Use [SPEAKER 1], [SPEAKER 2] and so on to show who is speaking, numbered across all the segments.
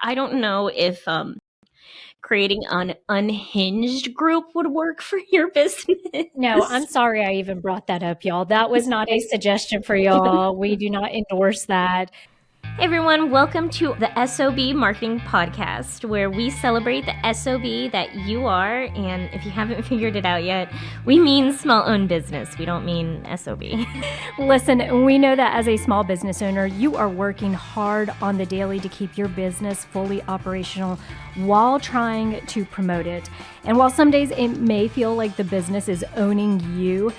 [SPEAKER 1] I don't know if creating an unhinged group would work for your business.
[SPEAKER 2] No, I'm sorry I even brought that up, y'all. That was not a suggestion for y'all. We do not endorse that.
[SPEAKER 1] Hey everyone, welcome to the S.O.B Marketing Podcast, where we celebrate the S.O.B that you are, and if you haven't figured it out yet, we mean small-owned business. We don't mean S.O.B.
[SPEAKER 2] Listen, we know that as a small business owner, you are working hard on the daily to keep your business fully operational while trying to promote it. And while some days it may feel like the business is owning you,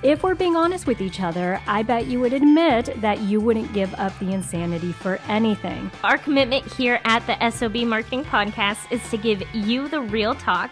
[SPEAKER 2] if we're being honest with each other, I bet you would admit that you wouldn't give up the insanity for anything.
[SPEAKER 1] Our commitment here at the S.O.B Marketing Podcast is to give you the real talk,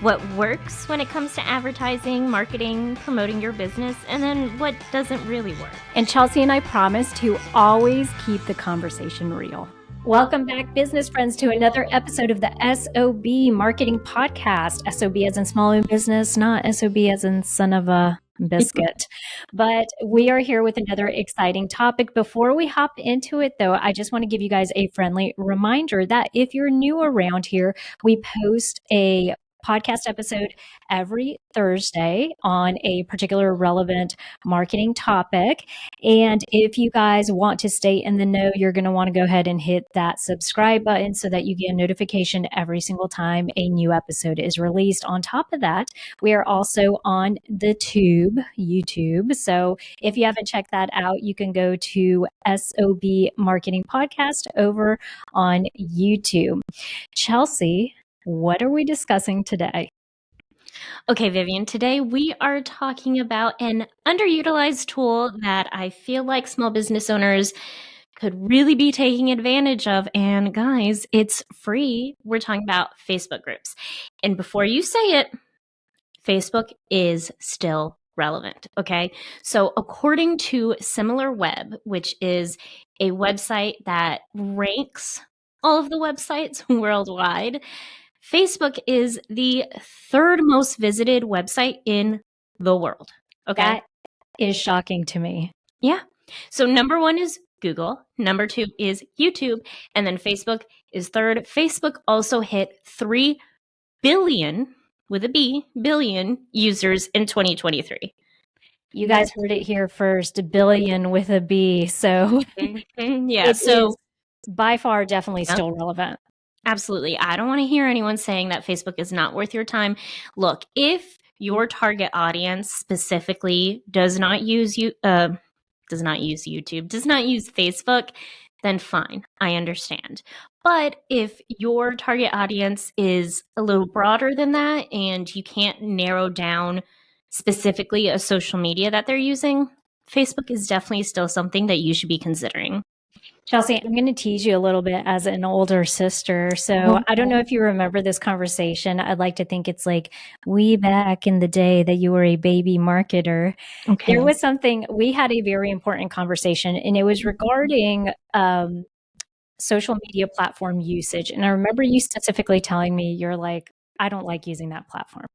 [SPEAKER 1] what works when it comes to advertising, marketing, promoting your business, and then what doesn't really work.
[SPEAKER 2] And Chelsea and I promise to always keep the conversation real. Welcome back, business friends, to another episode of the S.O.B Marketing Podcast. S.O.B as in small business, not S.O.B as in son of a biscuit. But we are here with another exciting topic. Before we hop into it, though, I just want to give you guys a friendly reminder that if you're new around here, we post a podcast episode every Thursday on a particular relevant marketing topic. And if you guys want to stay in the know, you're going to want to go ahead and hit that subscribe button so that you get a notification every single time a new episode is released. On top of that, we are also on the YouTube. So if you haven't checked that out, you can go to S.O.B Marketing Podcast over on YouTube. Chelsea, what are we discussing today?
[SPEAKER 1] Okay, Vivian, today we are talking about an underutilized tool that I feel like small business owners could really be taking advantage of. And guys, it's free. We're talking about Facebook groups. And before you say it, Facebook is still relevant. Okay. So according to SimilarWeb, which is a website that ranks all of the websites worldwide, Facebook is the third most visited website in the world. Okay.
[SPEAKER 2] That is shocking to me.
[SPEAKER 1] Yeah. So number one is Google. Number two is YouTube. And then Facebook is third. Facebook also hit 3 billion, with a B, billion users in 2023.
[SPEAKER 2] You guys heard it here first, a billion with a B. So
[SPEAKER 1] yeah. So
[SPEAKER 2] by far definitely still relevant.
[SPEAKER 1] Absolutely. I don't want to hear anyone saying that Facebook is not worth your time. Look, if your target audience specifically does not use YouTube, does not use Facebook, then fine, I understand. But if your target audience is a little broader than that and you can't narrow down specifically a social media that they're using, Facebook is definitely still something that you should be considering.
[SPEAKER 2] Chelsea, I'm going to tease you a little bit as an older sister. So I don't know if you remember this conversation. I'd like to think it's like way back in the day that you were a baby marketer. Okay. There was something, we had a very important conversation, and it was regarding social media platform usage. And I remember you specifically telling me, you're like, I don't like using that platform.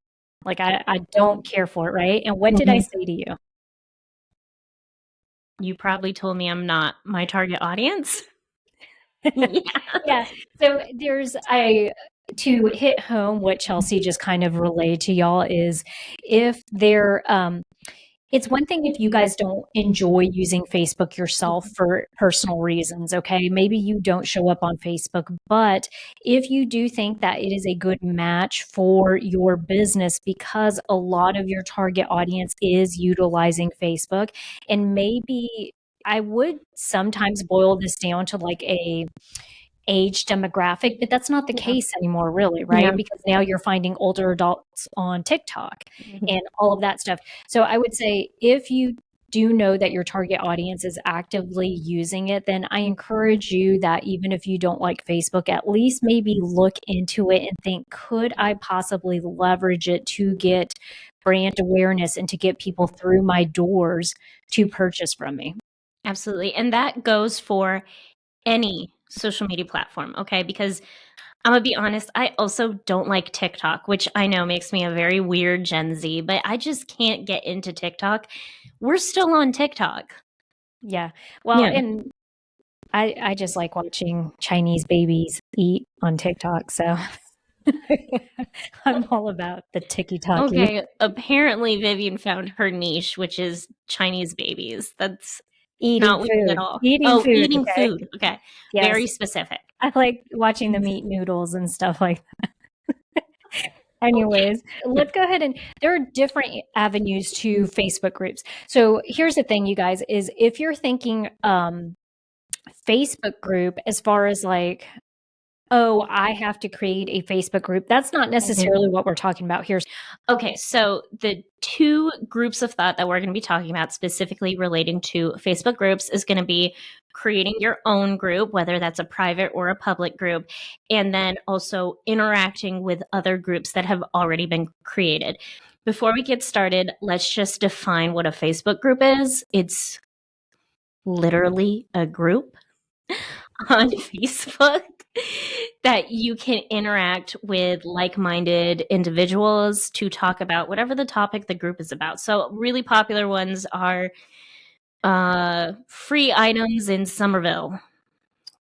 [SPEAKER 2] Like, I don't care for it, right? And what did I say to you?
[SPEAKER 1] You probably told me I'm not my target audience.
[SPEAKER 2] Yeah. So to hit home what Chelsea just kind of relayed to y'all is if they're, it's one thing if you guys don't enjoy using Facebook yourself for personal reasons, okay? Maybe you don't show up on Facebook, but if you do think that it is a good match for your business because a lot of your target audience is utilizing Facebook, and maybe I would sometimes boil this down to like a age demographic, but that's not the case anymore, really, right? Yeah. Because now you're finding older adults on TikTok and all of that stuff. So I would say if you do know that your target audience is actively using it, then I encourage you that even if you don't like Facebook, at least maybe look into it and think, could I possibly leverage it to get brand awareness and to get people through my doors to purchase from me?
[SPEAKER 1] Absolutely. And that goes for any social media platform, okay? Because I'm gonna be honest, I also don't like TikTok, which I know makes me a very weird Gen Z, but I just can't get into TikTok. We're still on TikTok.
[SPEAKER 2] Yeah. Well, and I just like watching Chinese babies eat on TikTok, so I'm all about the tiki-taki.
[SPEAKER 1] Okay, apparently Vivian found her niche, which is Chinese babies. That's
[SPEAKER 2] Eating
[SPEAKER 1] not weird at
[SPEAKER 2] food.
[SPEAKER 1] all.
[SPEAKER 2] Eating
[SPEAKER 1] Oh,
[SPEAKER 2] food,
[SPEAKER 1] eating
[SPEAKER 2] okay?
[SPEAKER 1] food. Okay.
[SPEAKER 2] Yes.
[SPEAKER 1] Very specific.
[SPEAKER 2] I like watching them eat noodles and stuff like that. Anyways, let's go ahead and there are different avenues to Facebook groups. So here's the thing, you guys, is if you're thinking Facebook group as far as like, oh, I have to create a Facebook group, that's not necessarily what we're talking about here.
[SPEAKER 1] Okay, so the two groups of thought that we're going to be talking about specifically relating to Facebook groups is going to be creating your own group, whether that's a private or a public group, and then also interacting with other groups that have already been created. Before we get started, let's just define what a Facebook group is. It's literally a group on Facebook that you can interact with like-minded individuals to talk about whatever the topic the group is about. So really popular ones are free items in Somerville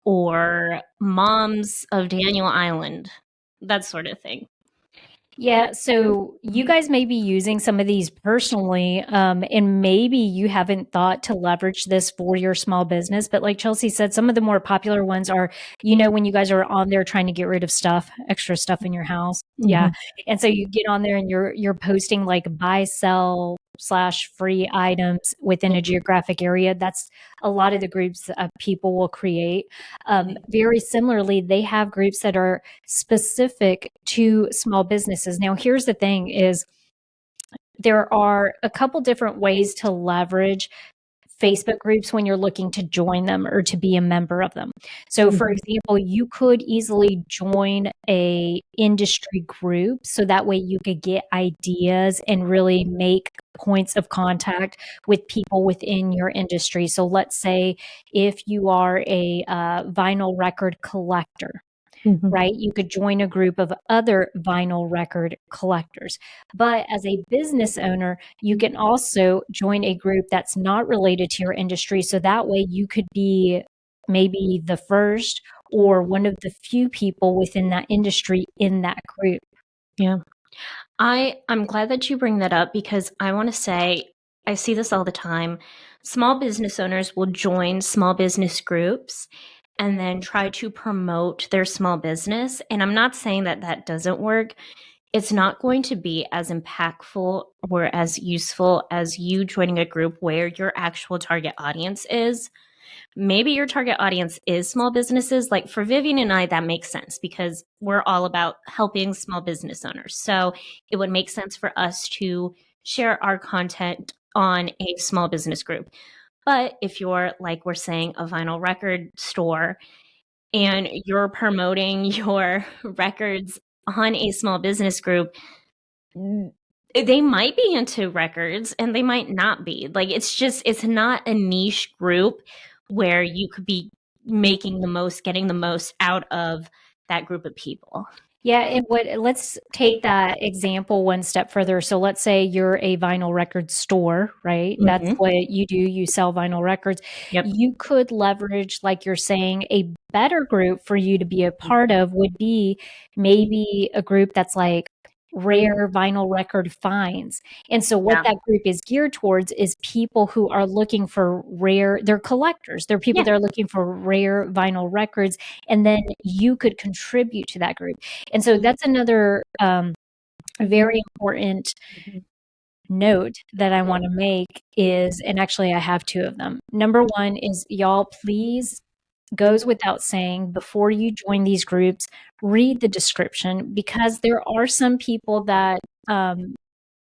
[SPEAKER 1] or moms of Daniel Island, that sort of thing.
[SPEAKER 2] Yeah, so you guys may be using some of these personally, and maybe you haven't thought to leverage this for your small business. But like Chelsea said, some of the more popular ones are, when you guys are on there trying to get rid of stuff, extra stuff in your house. Yeah. And so you get on there and you're posting like buy, sell / free items within a geographic area. That's a lot of the groups people will create. Very similarly, they have groups that are specific to small businesses. Now, here's the thing is there are a couple different ways to leverage Facebook groups when you're looking to join them or to be a member of them. So for example, you could easily join a industry group so that way you could get ideas and really make points of contact with people within your industry. So let's say if you are a vinyl record collector, right? You could join a group of other vinyl record collectors. But as a business owner, you can also join a group that's not related to your industry. So that way you could be maybe the first or one of the few people within that industry in that group.
[SPEAKER 1] Yeah. I'm glad that you bring that up because I want to say I see this all the time. Small business owners will join small business groups and then try to promote their small business. And I'm not saying that that doesn't work. It's not going to be as impactful or as useful as you joining a group where your actual target audience is. Maybe your target audience is small businesses. Like for Vivian and I, that makes sense because we're all about helping small business owners. So it would make sense for us to share our content on a small business group. But if you're, like we're saying, a vinyl record store and you're promoting your records on a small business group, they might be into records and they might not be. Like it's not a niche group where you could be getting the most out of that group of people.
[SPEAKER 2] Yeah, and let's take that example one step further. So let's say you're a vinyl record store, right? That's what you do. You sell vinyl records.
[SPEAKER 1] Yep.
[SPEAKER 2] You could leverage, like you're saying, a better group for you to be a part of would be maybe a group that's like rare vinyl record finds. And so what that group is geared towards is people who are looking for they're collectors. They're people that are looking for rare vinyl records. And then you could contribute to that group. And so that's another very important note that I want to make is, and actually I have two of them. Number one is y'all, please, goes without saying, before you join these groups, read the description because there are some people that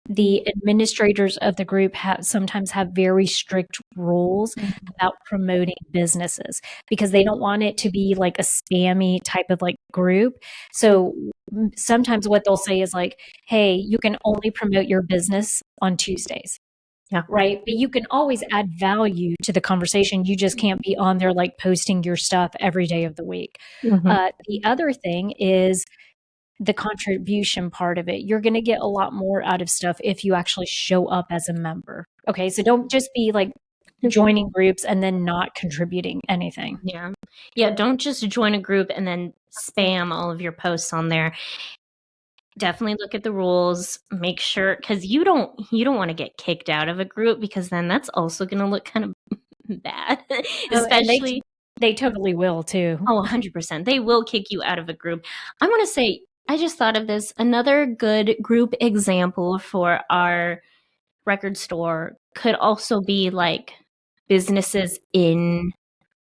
[SPEAKER 2] the administrators of the group sometimes have very strict rules about promoting businesses because they don't want it to be like a spammy type of like group. So sometimes what they'll say is like, hey, you can only promote your business on Tuesdays.
[SPEAKER 1] Yeah.
[SPEAKER 2] Right. But you can always add value to the conversation. You just can't be on there like posting your stuff every day of the week. The other thing is the contribution part of it. You're going to get a lot more out of stuff if you actually show up as a member. Okay. So don't just be like joining groups and then not contributing anything.
[SPEAKER 1] Yeah. Yeah. Don't just join a group and then spam all of your posts on there. Definitely look at the rules, make sure, because you don't want to get kicked out of a group, because then that's also going to look kind of bad, especially.
[SPEAKER 2] They totally will too.
[SPEAKER 1] Oh, 100%. They will kick you out of a group. I want to say, I just thought of this. Another good group example for our record store could also be like businesses in,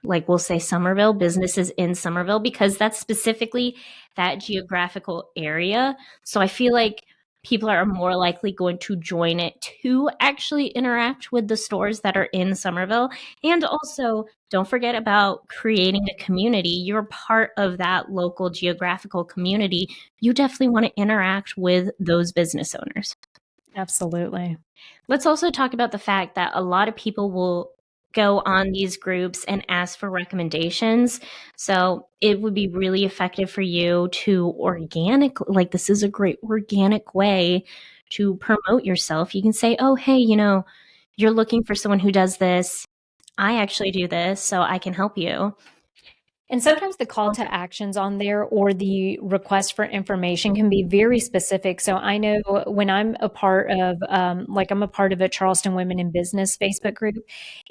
[SPEAKER 1] like we'll say Somerville, businesses in Somerville, because that's specifically that geographical area. So I feel like people are more likely going to join it to actually interact with the stores that are in Somerville. And also, don't forget about creating a community. You're part of that local geographical community. You definitely want to interact with those business owners.
[SPEAKER 2] Absolutely.
[SPEAKER 1] Let's also talk about the fact that a lot of people will go on these groups and ask for recommendations. So it would be really effective for you to like this is a great organic way to promote yourself. You can say, oh, hey, you're looking for someone who does this. I actually do this, so I can help you.
[SPEAKER 2] And sometimes the call to actions on there or the request for information can be very specific. So I know when I'm a part of, I'm a part of a Charleston Women in Business Facebook group,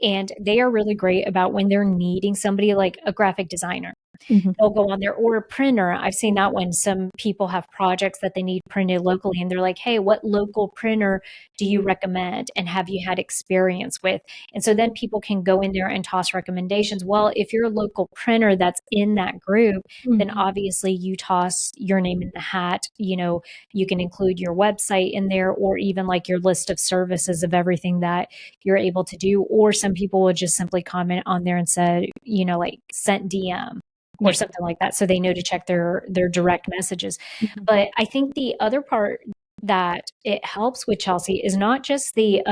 [SPEAKER 2] and they are really great about when they're needing somebody like a graphic designer. Mm-hmm. They'll go on there, or a printer. I've seen that when some people have projects that they need printed locally, and they're like, hey, what local printer do you recommend and have you had experience with? And so then people can go in there and toss recommendations. Well, if you're a local printer that's in that group, mm-hmm. then obviously you toss your name in the hat. You can include your website in there, or even like your list of services of everything that you're able to do. Or some people would just simply comment on there and say, like sent DM. Or something like that, so they know to check their direct messages. Mm-hmm. But I think the other part that it helps with, Chelsea, is not just the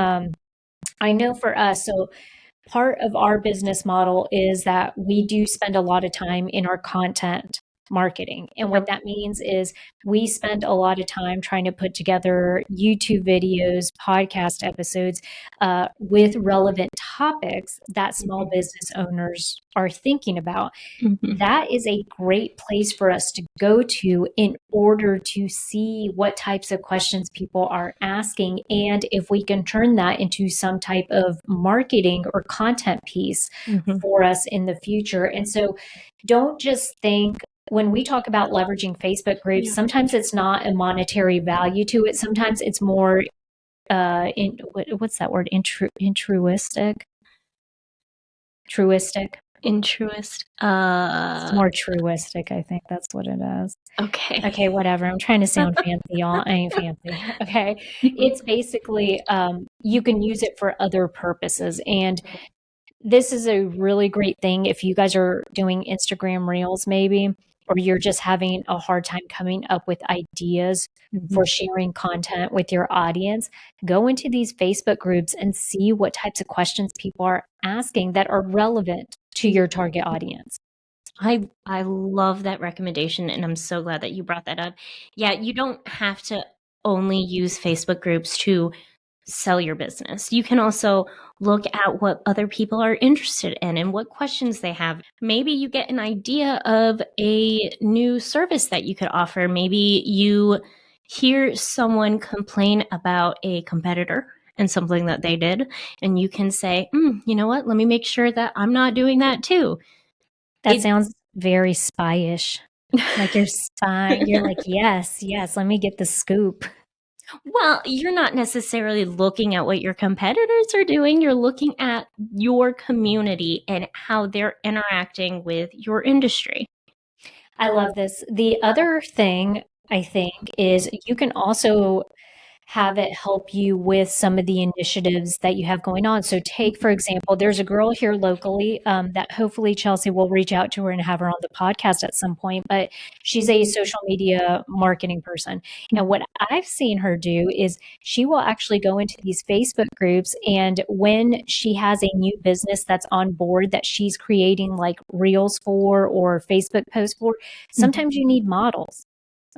[SPEAKER 2] I know for us, so part of our business model is that we do spend a lot of time in our content marketing. And what that means is we spend a lot of time trying to put together YouTube videos, podcast episodes with relevant topics that small business owners are thinking about. Mm-hmm. That is a great place for us to go to in order to see what types of questions people are asking, and if we can turn that into some type of marketing or content piece mm-hmm. for us in the future. And so don't just think, when we talk about leveraging Facebook groups, sometimes it's not a monetary value to it. Sometimes it's more, what's that word? Truistic.
[SPEAKER 1] Intruist.
[SPEAKER 2] It's more truistic, I think that's what it is.
[SPEAKER 1] Okay,
[SPEAKER 2] whatever. I'm trying to sound fancy, y'all. I ain't fancy. Okay. It's basically, you can use it for other purposes. And this is a really great thing if you guys are doing Instagram Reels maybe, or you're just having a hard time coming up with ideas mm-hmm. for sharing content with your audience. Go into these Facebook groups and see what types of questions people are asking that are relevant to your target audience.
[SPEAKER 1] I love that recommendation, and I'm so glad that you brought that up. Yeah, you don't have to only use Facebook groups to sell your business. You can also look at what other people are interested in and what questions they have. Maybe you get an idea of a new service that you could offer. Maybe you hear someone complain about a competitor and something that they did, and you can say, you know what, let me make sure that I'm not doing that too.
[SPEAKER 2] That sounds very spy-ish. Like you're spying. You're like, yes, let me get the scoop.
[SPEAKER 1] Well, you're not necessarily looking at what your competitors are doing. You're looking at your community and how they're interacting with your industry.
[SPEAKER 2] I love this. The other thing I think is you can also have it help you with some of the initiatives that you have going on. So take, for example, there's a girl here locally that hopefully Chelsea will reach out to her and have her on the podcast at some point, but she's a social media marketing person. And what I've seen her do is she will actually go into these Facebook groups, and when she has a new business that's on board that she's creating like reels for or Facebook posts for, sometimes you need models.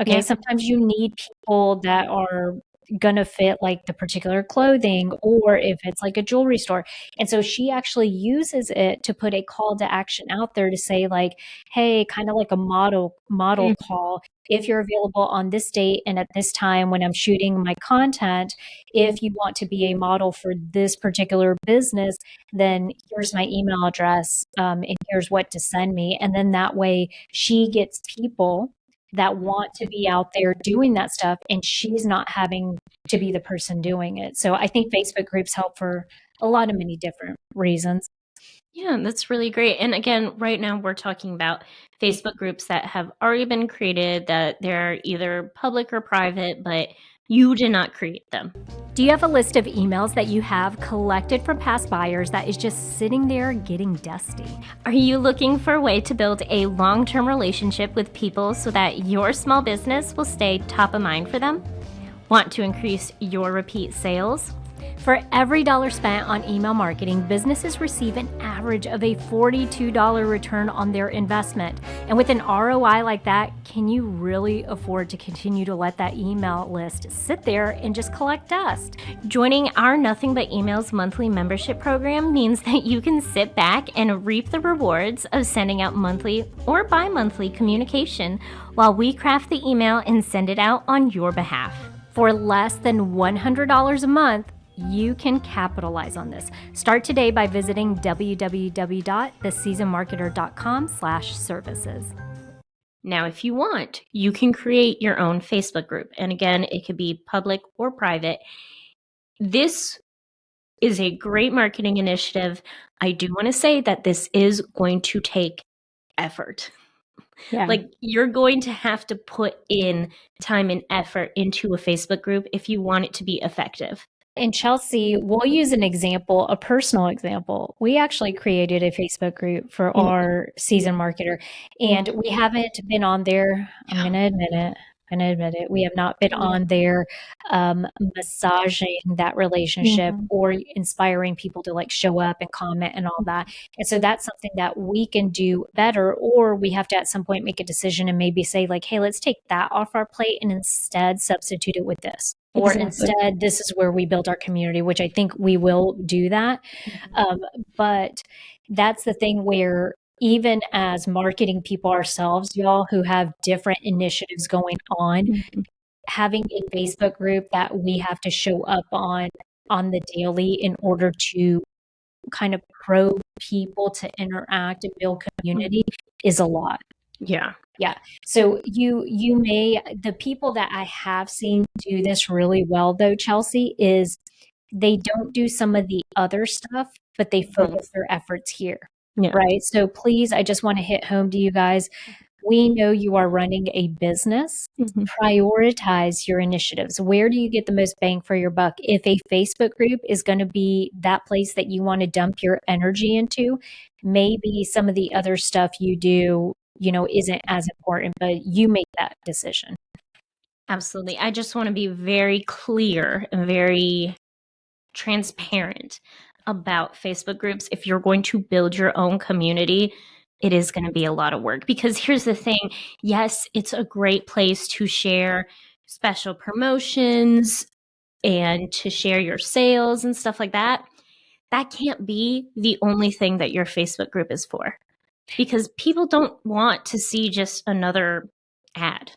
[SPEAKER 2] Okay. Yeah. Sometimes you need people that are gonna fit like the particular clothing, or if it's like a jewelry store. And so she actually uses it to put a call to action out there to say like, hey, kind of like a model call. If you're available on this date and at this time when I'm shooting my content, if you want to be a model for this particular business, then here's my email address, and here's what to send me. And then that way she gets people that want to be out there doing that stuff, and she's not having to be the person doing it. So I think Facebook groups help for a lot of many different reasons.
[SPEAKER 1] Yeah, that's really great. And again, right now we're talking about Facebook groups that have already been created, that they're either public or private, but you did not create them.
[SPEAKER 2] Do you have a list of emails that you have collected from past buyers that is just sitting there getting dusty?
[SPEAKER 1] Are you looking for a way to build a long-term relationship with people so that your small business will stay top of mind for them? Want to increase your repeat sales?
[SPEAKER 2] For every dollar spent on email marketing, businesses receive an average of a $42 return on their investment. And with an ROI like that, can you really afford to continue to let that email list sit there and just collect dust?
[SPEAKER 1] Joining our Nothing But Emails monthly membership program means that you can sit back and reap the rewards of sending out monthly or bi-monthly communication while we craft the email and send it out on your behalf.
[SPEAKER 2] For less than $100 a month, you can capitalize on this. Start today by visiting www.theseasonedmarketer.com/services.
[SPEAKER 1] Now, if you want, you can create your own Facebook group. And again, it could be public or private. This is a great marketing initiative. I do want to say that this is going to take effort.
[SPEAKER 2] Yeah.
[SPEAKER 1] Like, you're going to have to put in time and effort into a Facebook group if you want it to be effective.
[SPEAKER 2] And Chelsea, we'll use an example, a personal example. We actually created a Facebook group for our seasoned marketer, and we haven't been on there. I'm going to admit it. We have not been on there massaging that relationship or inspiring people to like show up and comment and all that. And so that's something that we can do better, or we have to at some point make a decision and maybe say like, hey, let's take that off our plate and instead substitute it with this. Or instead, this is where we build our community, which I think we will do that. But that's the thing where even as marketing people ourselves, y'all, who have different initiatives going on, having a Facebook group that we have to show up on the daily in order to kind of probe people to interact and build community is a lot.
[SPEAKER 1] Yeah.
[SPEAKER 2] So the people that I have seen do this really well though, Chelsea, is they don't do some of the other stuff, but they focus their efforts here.
[SPEAKER 1] Yeah.
[SPEAKER 2] Right. So please, I just want to hit home to you guys. We know you are running a business. Prioritize your initiatives. Where do you get the most bang for your buck? If a Facebook group is going to be that place that you want to dump your energy into, maybe some of the other stuff you do, isn't as important, but you make that decision.
[SPEAKER 1] Absolutely. I just want to be very clear and very transparent about Facebook groups. If you're going to build your own community, it is going to be a lot of work, because here's the thing. Yes, it's a great place to share special promotions and to share your sales and stuff like that. That can't be the only thing that your Facebook group is for, because people don't want to see just another ad.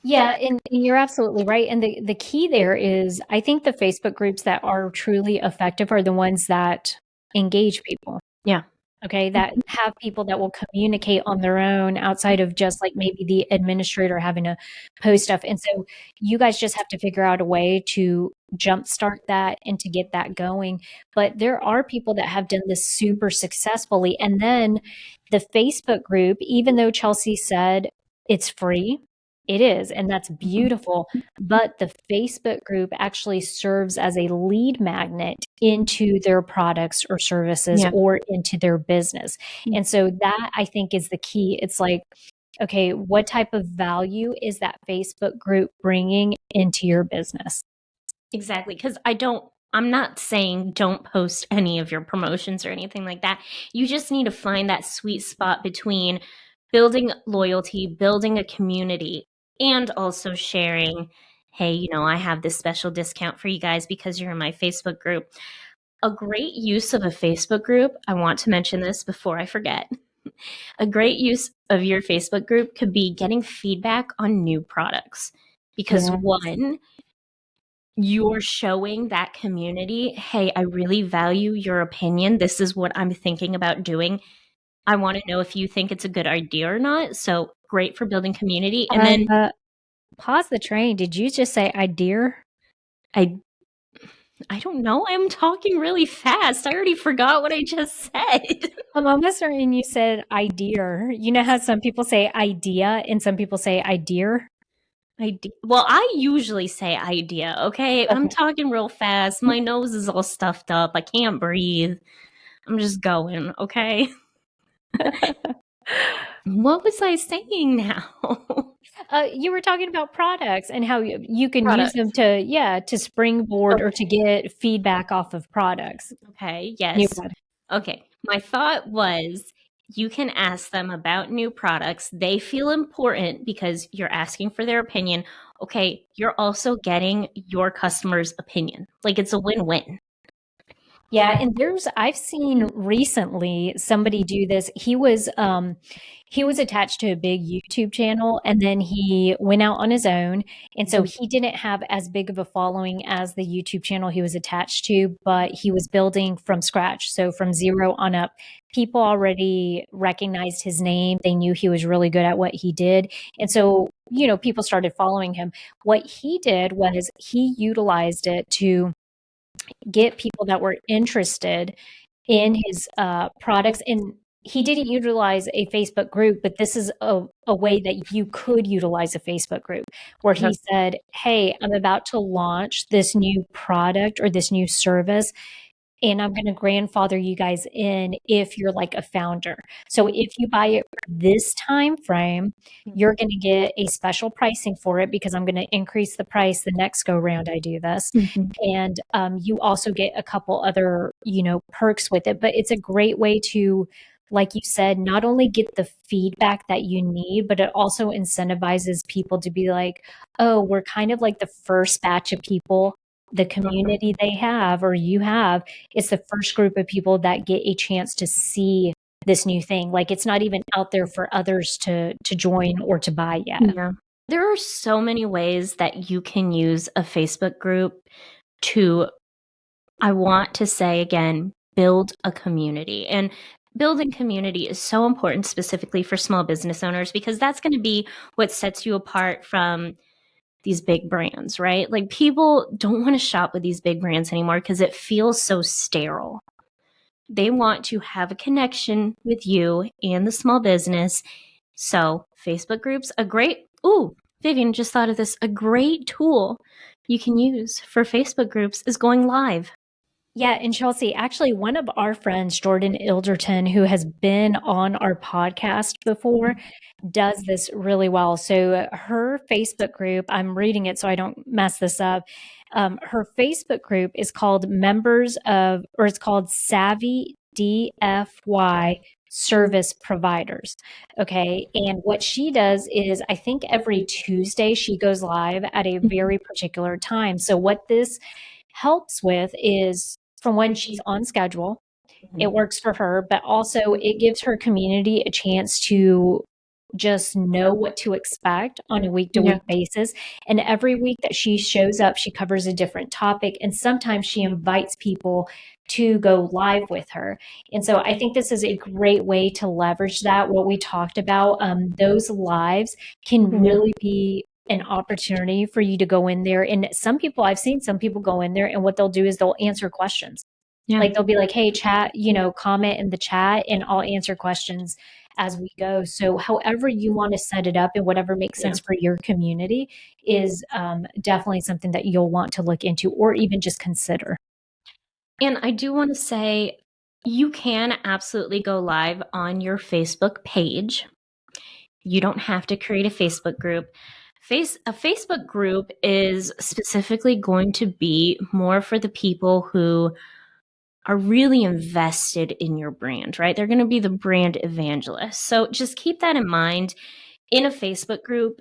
[SPEAKER 2] Yeah, and you're absolutely right. And the key there is, I think the Facebook groups that are truly effective are the ones that engage people.
[SPEAKER 1] Yeah.
[SPEAKER 2] Okay, that have people that will communicate on their own outside of just like maybe the administrator having to post stuff. And so you guys just have to figure out a way to jumpstart that and to get that going. But there are people that have done this super successfully. And then the Facebook group, even though Chelsea said it's free, it is, and that's beautiful. But the Facebook group actually serves as a lead magnet into their products or services or into their business. And so that, I think, is the key. It's like, okay, what type of value is that Facebook group bringing into your business?
[SPEAKER 1] Exactly. Because I'm not saying don't post any of your promotions or anything like that. You just need to find that sweet spot between building loyalty, building a community, and also sharing hey, I have this special discount for you guys because you're in my Facebook group. A great use of a Facebook group, I want to mention this before I forget. A great use of your Facebook group could be getting feedback on new products. Because one, you're showing that community, hey, I really value your opinion. This is what I'm thinking about doing. I want to know if you think it's a good idea or not. So great for building community. And then
[SPEAKER 2] pause the train. Did you just say idea?
[SPEAKER 1] I don't know. I'm talking really fast. I already forgot what I just said.
[SPEAKER 2] I'm almost certain you said idea. You know how some people say idea and some people say idea?
[SPEAKER 1] Well, I usually say idea, okay? I'm talking real fast. My nose is all stuffed up. I can't breathe. I'm just going, okay? What was I saying now?
[SPEAKER 2] You were talking about products and how you can use them to springboard or to get feedback off of products.
[SPEAKER 1] Okay, yes. Okay, my thought was you can ask them about new products. They feel important because you're asking for their opinion. Okay, you're also getting your customer's opinion. Like it's a win-win.
[SPEAKER 2] Yeah, and I've seen recently somebody do this. He was attached to a big YouTube channel and then he went out on his own. And so he didn't have as big of a following as the YouTube channel he was attached to, but he was building from scratch. So from zero on up, people already recognized his name. They knew he was really good at what he did. And so, people started following him. What he did was he utilized it to get people that were interested in his products. And he didn't utilize a Facebook group, but this is a way that you could utilize a Facebook group where he said, hey, I'm about to launch this new product or this new service, and I'm going to grandfather you guys in if you're like a founder. So if you buy it this time frame, you're going to get a special pricing for it because I'm going to increase the price the next go round I do this. And you also get a couple other, perks with it. But it's a great way to, like you said, not only get the feedback that you need, but it also incentivizes people to be like, oh, we're kind of like the first batch of people. The community they have or you have, it's the first group of people that get a chance to see this new thing. Like it's not even out there for others to join or to buy yet.
[SPEAKER 1] Yeah. There are so many ways that you can use a Facebook group to, I want to say again, build a community. And building community is so important specifically for small business owners because that's going to be what sets you apart from these big brands, right? Like people don't want to shop with these big brands anymore because it feels so sterile. They want to have a connection with you and the small business. So Facebook groups, Vivian just thought of this. A great tool you can use for Facebook groups is going live.
[SPEAKER 2] Yeah, and Chelsea, actually, one of our friends, 𝘮𝘢𝘬𝘮𝘮, who has been on our podcast before, does this really well. So her Facebook group, I'm reading it so I don't mess this up. Her Facebook group is called it's called Savvy DFY Service Providers. Okay. And what she does is, I think every Tuesday she goes live at a very particular time. So what this helps with is, from when she's on schedule, it works for her, but also it gives her community a chance to just know what to expect on a week-to-week basis. And every week that she shows up, she covers a different topic. And sometimes she invites people to go live with her. And so I think this is a great way to leverage that, what we talked about. Those lives can really be an opportunity for you to go in there. And I've seen some people go in there and what they'll do is they'll answer questions. Like they'll be like, hey, chat, comment in the chat and I'll answer questions as we go. So however you want to set it up and whatever makes sense for your community is definitely something that you'll want to look into or even just consider.
[SPEAKER 1] And I do want to say you can absolutely go live on your Facebook page. You don't have to create a Facebook group. A Facebook group is specifically going to be more for the people who are really invested in your brand, right? They're going to be the brand evangelists. So just keep that in mind. In a Facebook group,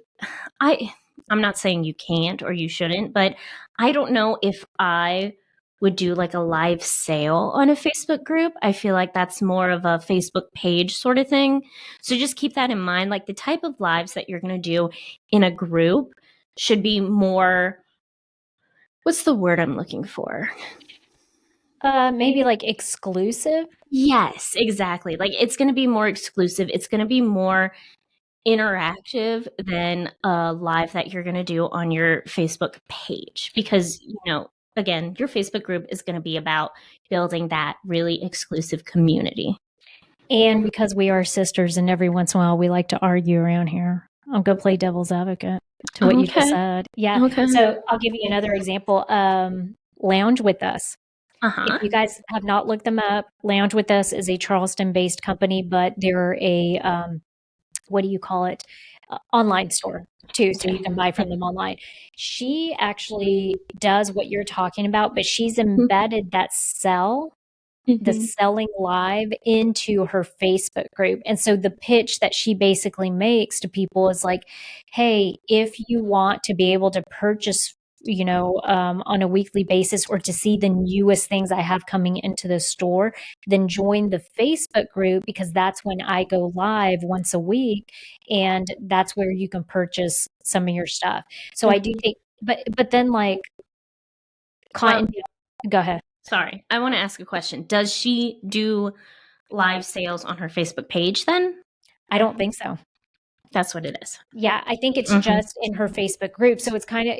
[SPEAKER 1] I'm not saying you can't or you shouldn't, but I don't know if I would do like a live sale on a Facebook group. I feel like that's more of a Facebook page sort of thing. So just keep that in mind. Like the type of lives that you're going to do in a group should be more, what's the word I'm looking for?
[SPEAKER 2] Maybe like exclusive.
[SPEAKER 1] Yes, exactly. Like it's going to be more exclusive. It's going to be more interactive than a live that you're going to do on your Facebook page because, again, your Facebook group is going to be about building that really exclusive community.
[SPEAKER 2] And because we are sisters and every once in a while we like to argue around here, I'm going to play devil's advocate to what you just said. Yeah.
[SPEAKER 1] Okay.
[SPEAKER 2] So I'll give you another example. Lounge with Us. If you guys have not looked them up, Lounge with Us is a Charleston-based company, but they're a what do you call it? Online store too, so you can buy from them online. She actually does what you're talking about, but she's embedded that the selling live into her Facebook group. And so the pitch that she basically makes to people is like, hey, if you want to be able to purchase on a weekly basis or to see the newest things I have coming into the store, then join the Facebook group because that's when I go live once a week and that's where you can purchase some of your stuff. So I do think, but then like, go ahead.
[SPEAKER 1] Sorry, I want to ask a question. Does she do live sales on her Facebook page then?
[SPEAKER 2] I don't think so.
[SPEAKER 1] That's what it is.
[SPEAKER 2] Yeah, I think it's just in her Facebook group. So it's kind of,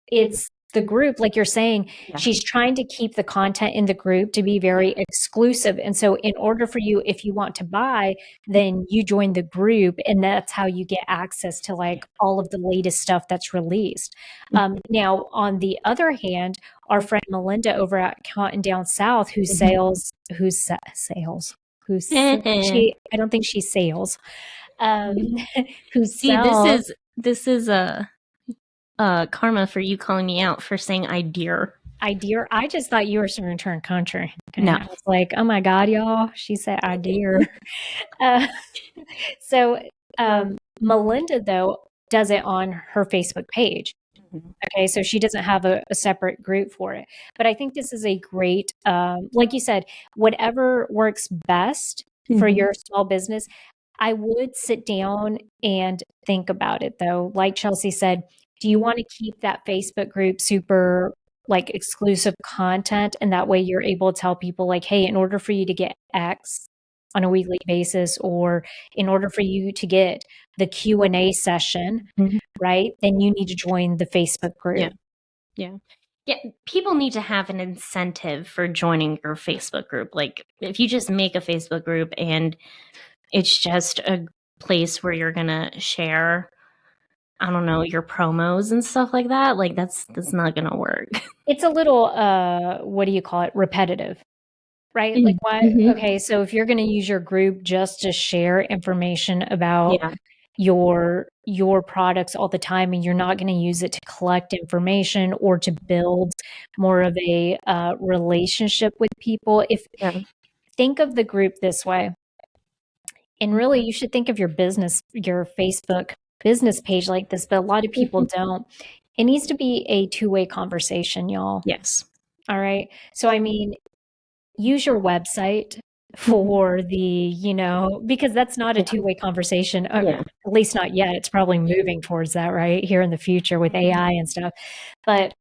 [SPEAKER 2] it's the group, like you're saying, she's trying to keep the content in the group to be very exclusive. And so in order for you, if you want to buy, then you join the group and that's how you get access to like all of the latest stuff that's released. Now, on the other hand, our friend Melinda over at Counting Down South, I don't think she sales. Who sells.
[SPEAKER 1] See, this is a karma for you calling me out for saying 𝘕𝘀𝘀𝘀.
[SPEAKER 2] 𝘕𝘀𝘀𝘀. I just thought you were from a turn country.
[SPEAKER 1] No.
[SPEAKER 2] I was like, oh my God, y'all. She said 𝘕𝘀𝘀𝘀. So Melinda, though, does it on her Facebook page. Okay, so she doesn't have a separate group for it. But I think this is a great, like you said, whatever works best for your small business. I would sit down and think about it, though. Like Chelsea said, do you want to keep that Facebook group super like exclusive content? And that way you're able to tell people like, hey, in order for you to get X on a weekly basis, or in order for you to get the Q&A session, right, then you need to join the Facebook group.
[SPEAKER 1] Yeah. People need to have an incentive for joining your Facebook group. Like if you just make a Facebook group and it's just a place where you're going to share, I don't know, your promos and stuff like that, like that's not going to work.
[SPEAKER 2] It's a little, what do you call it? Repetitive, right? Like why? Okay. So if you're going to use your group just to share information about your products all the time, and you're not going to use it to collect information or to build more of a relationship with people. Think of the group this way. And really, you should think of your Facebook business page like this, but a lot of people don't. It needs to be a two-way conversation, y'all.
[SPEAKER 1] Yes.
[SPEAKER 2] All right. So, I mean, use your website for because that's not a two-way conversation, at least not yet. It's probably moving towards that, right? Here in the future with AI and stuff. But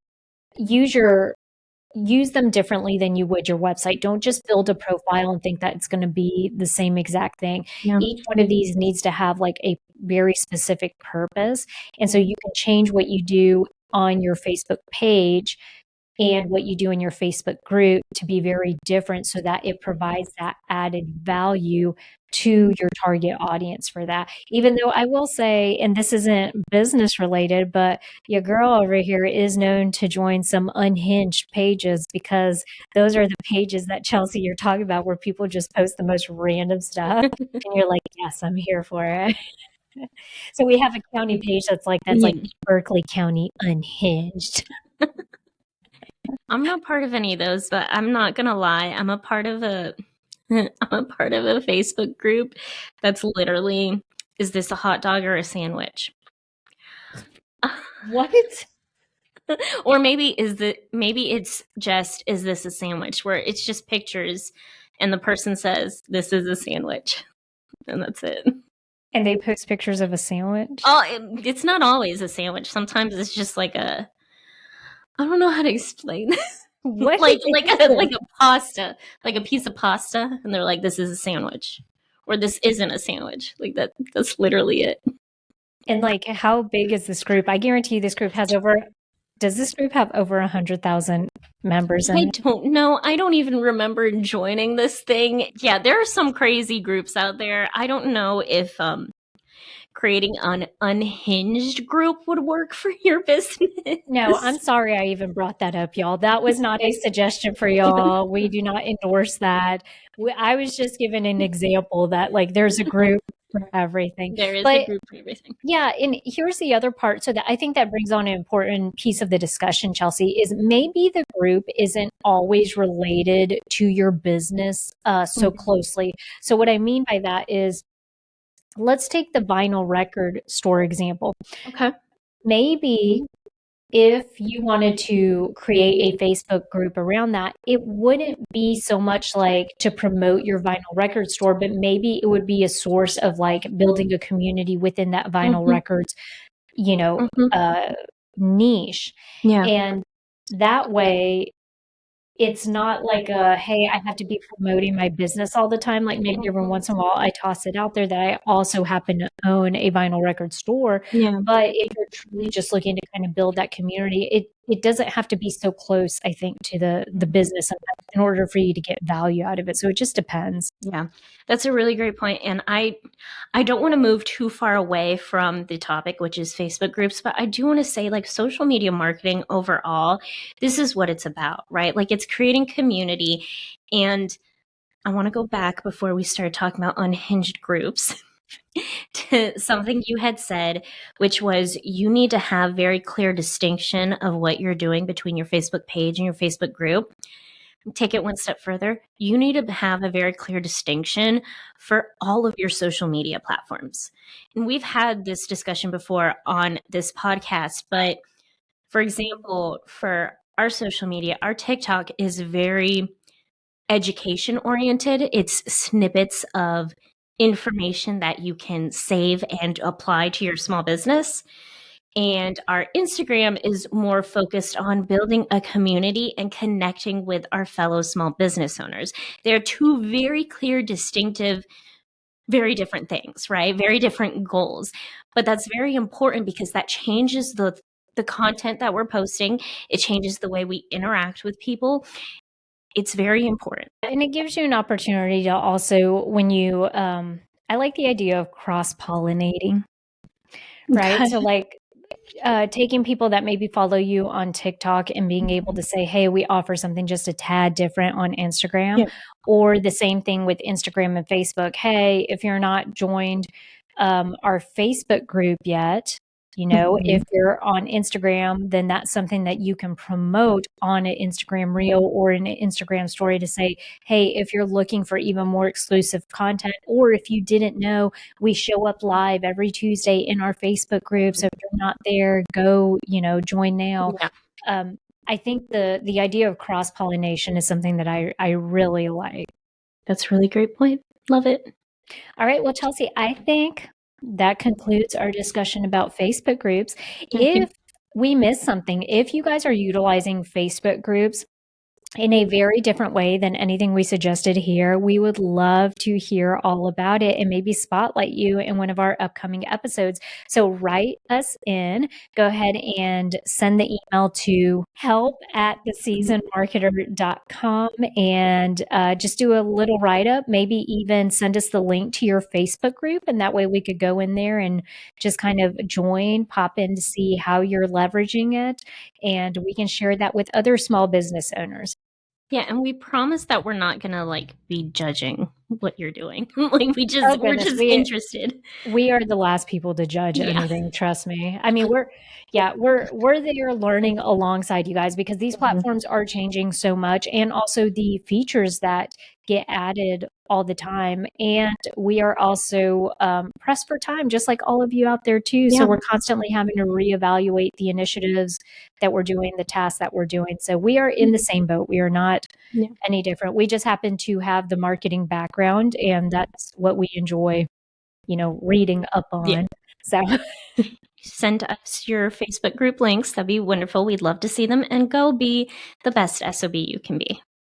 [SPEAKER 2] use them differently than you would your website. Don't just build a profile and think that it's going to be the same exact thing. Each one of these needs to have like a very specific purpose. And so you can change what you do on your Facebook page and what you do in your Facebook group to be very different so that it provides that added value to your target audience for that. Even though I will say, and this isn't business related, but your girl over here is known to join some unhinged pages because those are the pages that Chelsea you're talking about where people just post the most random stuff and you're like, yes, I'm here for it. So we have a county page that's like Berkeley County Unhinged.
[SPEAKER 1] I'm not part of any of those, but I'm not gonna lie. I'm a part of a Facebook group that's literally, is this a hot dog or a sandwich?
[SPEAKER 2] What?
[SPEAKER 1] Or maybe it's just, is this a sandwich, where it's just pictures and the person says this is a sandwich and that's it.
[SPEAKER 2] And they post pictures of a sandwich?
[SPEAKER 1] Oh, it's not always a sandwich. Sometimes it's just like I don't know how to explain.
[SPEAKER 2] What
[SPEAKER 1] like
[SPEAKER 2] is
[SPEAKER 1] like a pasta, like a piece of pasta, and they're like, this is a sandwich, or this isn't a sandwich. Like that's literally it.
[SPEAKER 2] And like, how big is this group? I guarantee you this group has does this group have over 100,000 members in
[SPEAKER 1] I
[SPEAKER 2] it?
[SPEAKER 1] don't know. I don't even remember joining this thing. Yeah, there are some crazy groups out there. I don't know if creating an unhinged group would work for your business.
[SPEAKER 2] No, I'm sorry I even brought that up, y'all. That was not a suggestion for y'all. We do not endorse that. I was just giving an example that like there's a group for everything.
[SPEAKER 1] There is a
[SPEAKER 2] But
[SPEAKER 1] group for everything.
[SPEAKER 2] yeah, and here's the other part. So that I think that brings on an important piece of the discussion, Chelsea, is maybe the group isn't always related to your business so closely. So what I mean by that is, let's take the vinyl record store example.
[SPEAKER 1] Okay.
[SPEAKER 2] Maybe if you wanted to create a Facebook group around that, it wouldn't be so much like to promote your vinyl record store, but maybe it would be a source of like building a community within that vinyl records, niche.
[SPEAKER 1] Yeah.
[SPEAKER 2] And that way, it's not like hey, I have to be promoting my business all the time. Like maybe every once in a while I toss it out there that I also happen to own a vinyl record store.
[SPEAKER 1] Yeah.
[SPEAKER 2] But if you're truly just looking to kind of build that community, it doesn't have to be so close, I think, to the business in order for you to get value out of it. So it just depends.
[SPEAKER 1] Yeah, that's a really great point. And I don't want to move too far away from the topic, which is Facebook groups, but I do want to say, like, social media marketing overall, this is what it's about, right? Like, it's creating community. And I want to go back before we start talking about unhinged groups to something you had said, which was you need to have very clear distinction of what you're doing between your Facebook page and your Facebook group. Take it one step further. You need to have a very clear distinction for all of your social media platforms. And we've had this discussion before on this podcast, but for example, for our social media, our TikTok is very education oriented. It's snippets of information that you can save and apply to your small business. And our Instagram is more focused on building a community and connecting with our fellow small business owners. They're two very clear, distinctive, very different things, right? Very different goals. But that's very important because that changes the content that we're posting. It changes the way we interact with people. It's very important.
[SPEAKER 2] And it gives you an opportunity to also, when you, I like the idea of cross-pollinating, right? So like, taking people that maybe follow you on TikTok and being able to say, hey, we offer something just a tad different on Instagram, or the same thing with Instagram and Facebook. Hey, if you're not joined our Facebook group yet, if you're on Instagram, then that's something that you can promote on an Instagram reel or an Instagram story to say, hey, if you're looking for even more exclusive content, or if you didn't know, we show up live every Tuesday in our Facebook group. So if you're not there, go, join now.
[SPEAKER 1] Yeah.
[SPEAKER 2] I think the idea of cross-pollination is something that I really like.
[SPEAKER 1] That's a really great point. Love it.
[SPEAKER 2] All right. Well, Chelsea, I think that concludes our discussion about Facebook groups. If we missed something, if you guys are utilizing Facebook groups in a very different way than anything we suggested here, we would love to hear all about it and maybe spotlight you in one of our upcoming episodes. So write us in, go ahead and send the email to help@theseasonedmarketer.com and just do a little write-up, maybe even send us the link to your Facebook group. And that way we could go in there and just kind of join, pop in to see how you're leveraging it. And we can share that with other small business owners.
[SPEAKER 1] Yeah, and we promise that we're not going to be judging what you're doing. Like
[SPEAKER 2] Oh
[SPEAKER 1] we're
[SPEAKER 2] goodness,
[SPEAKER 1] just interested.
[SPEAKER 2] we are the last people to judge
[SPEAKER 1] Yeah.
[SPEAKER 2] anything, trust me. I mean, we're there learning alongside you guys because these platforms are changing so much, and also the features that get added all the time. And we are also pressed for time, just like all of you out there too. So
[SPEAKER 1] Yeah.
[SPEAKER 2] we're constantly having to reevaluate the initiatives that we're doing, the tasks that we're doing. So we are in the same boat. We are not
[SPEAKER 1] Yeah.
[SPEAKER 2] any different. We just happen to have the marketing background, and that's what we enjoy, reading up on.
[SPEAKER 1] Yeah.
[SPEAKER 2] So
[SPEAKER 1] Send us your Facebook group links. That'd be wonderful. We'd love to see them, and go be the best SOB you can be.